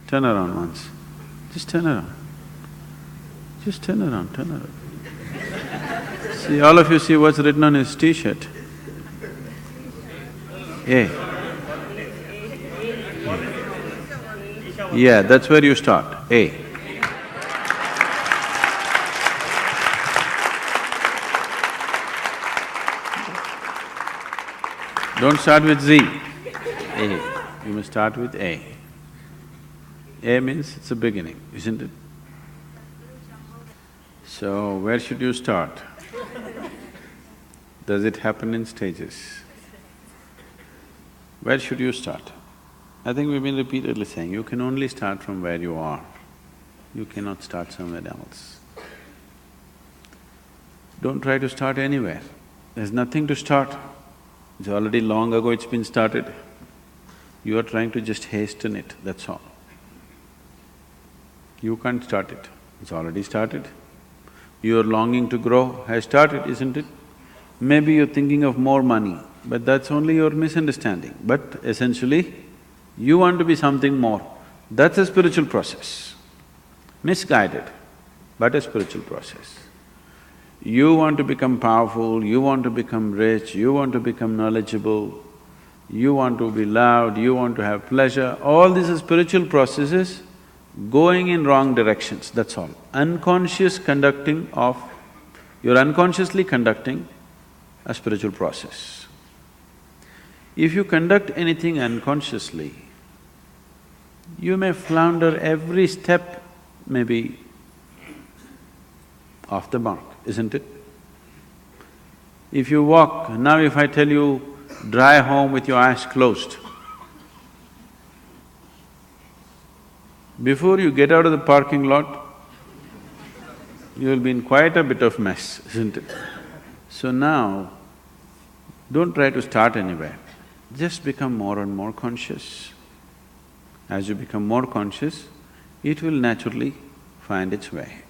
Turn around once. Just turn around. Just turn around, turn around. See, all of you see what's written on his t-shirt? A. Yeah, that's where you start, A. Don't start with Z, A. You must start with A. A means it's a beginning, isn't it? So, where should you start? Does it happen in stages? Where should you start? I think we've been repeatedly saying, you can only start from where you are. You cannot start somewhere else. Don't try to start anywhere. There's nothing to start. It's already long ago it's been started. You are trying to just hasten it, that's all. You can't start it, it's already started. Your longing to grow has started, isn't it? Maybe you're thinking of more money, but that's only your misunderstanding. But essentially, you want to be something more. That's a spiritual process. Misguided, but a spiritual process. You want to become powerful, you want to become rich, you want to become knowledgeable, you want to be loved, you want to have pleasure, all these are spiritual processes going in wrong directions, that's all. Unconscious conducting of… you're unconsciously conducting a spiritual process. If you conduct anything unconsciously, you may flounder every step, maybe off the mark, isn't it? If you walk… now if I tell you, drive home with your eyes closed, before you get out of the parking lot, you will be in quite a bit of mess, isn't it? So now, don't try to start anywhere, just become more and more conscious. As you become more conscious, it will naturally find its way.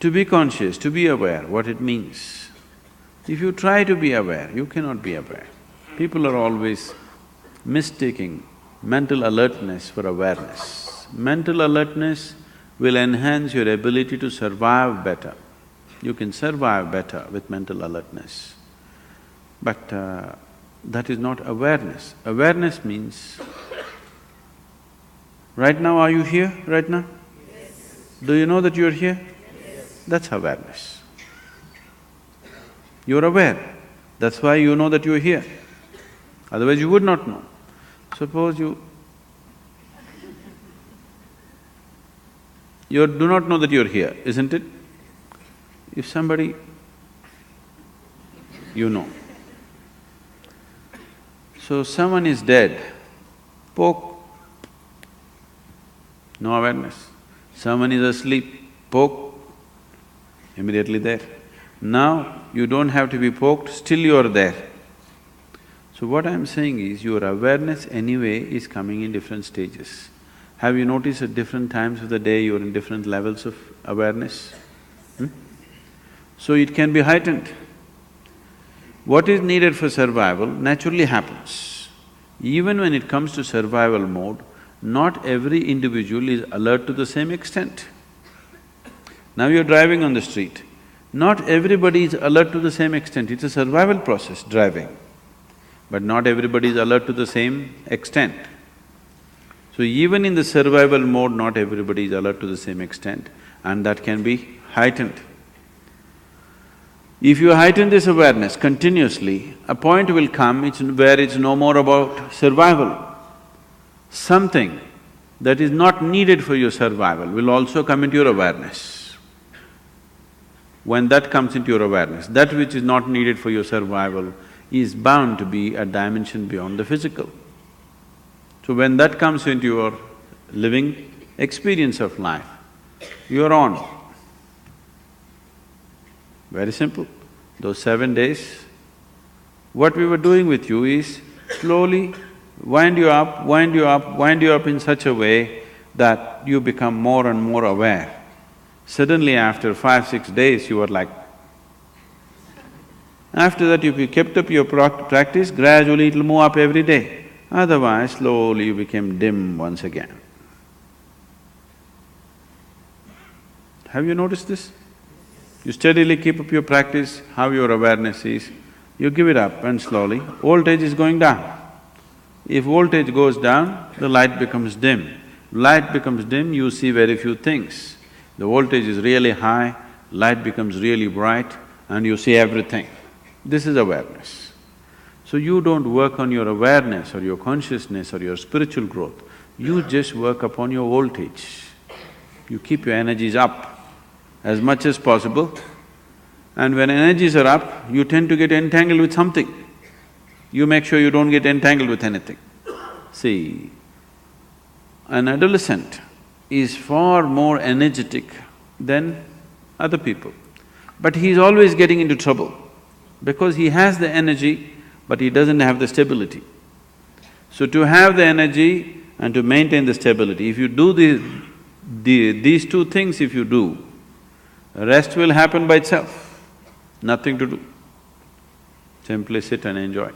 To be conscious, to be aware, what it means. If you try to be aware, you cannot be aware. People are always mistaking mental alertness for awareness. Mental alertness will enhance your ability to survive better. You can survive better with mental alertness. But that is not awareness. Awareness means, right now are you here, right now? Yes. Do you know that you're here? Yes. That's awareness. You're aware, that's why you know that you're here. Otherwise you would not know. Suppose you do not know that you're here, isn't it? If somebody… you know. So someone is dead, poke, no awareness. Someone is asleep, poke, immediately there. Now you don't have to be poked, still you are there. So what I'm saying is, your awareness anyway is coming in different stages. Have you noticed at different times of the day you're in different levels of awareness? So it can be heightened. What is needed for survival naturally happens. Even when it comes to survival mode, not every individual is alert to the same extent. Now you're driving on the street, not everybody is alert to the same extent, it's a survival process, driving. But not everybody is alert to the same extent. So even in the survival mode, not everybody is alert to the same extent, and that can be heightened. If you heighten this awareness continuously, a point will come where it's no more about survival. Something that is not needed for your survival will also come into your awareness. When that comes into your awareness, that which is not needed for your survival is bound to be a dimension beyond the physical. So when that comes into your living experience of life, you're on. Very simple. Those 7 days, what we were doing with you is slowly wind you up, wind you up, wind you up in such a way that you become more and more aware. Suddenly after 5-6 days, you were like… After that, if you kept up your practice, gradually it'll move up every day. Otherwise, slowly you became dim once again. Have you noticed this? You steadily keep up your practice, how your awareness is, you give it up and slowly, voltage is going down. If voltage goes down, the light becomes dim. Light becomes dim, you see very few things. The voltage is really high, light becomes really bright and you see everything. This is awareness. So you don't work on your awareness or your consciousness or your spiritual growth, you just work upon your voltage. You keep your energies up as much as possible, and when energies are up, you tend to get entangled with something. You make sure you don't get entangled with anything. See, an adolescent is far more energetic than other people, but he's always getting into trouble because he has the energy, but he doesn't have the stability. So to have the energy and to maintain the stability, if you do these two things if you do, rest will happen by itself, nothing to do. Simply sit and enjoy.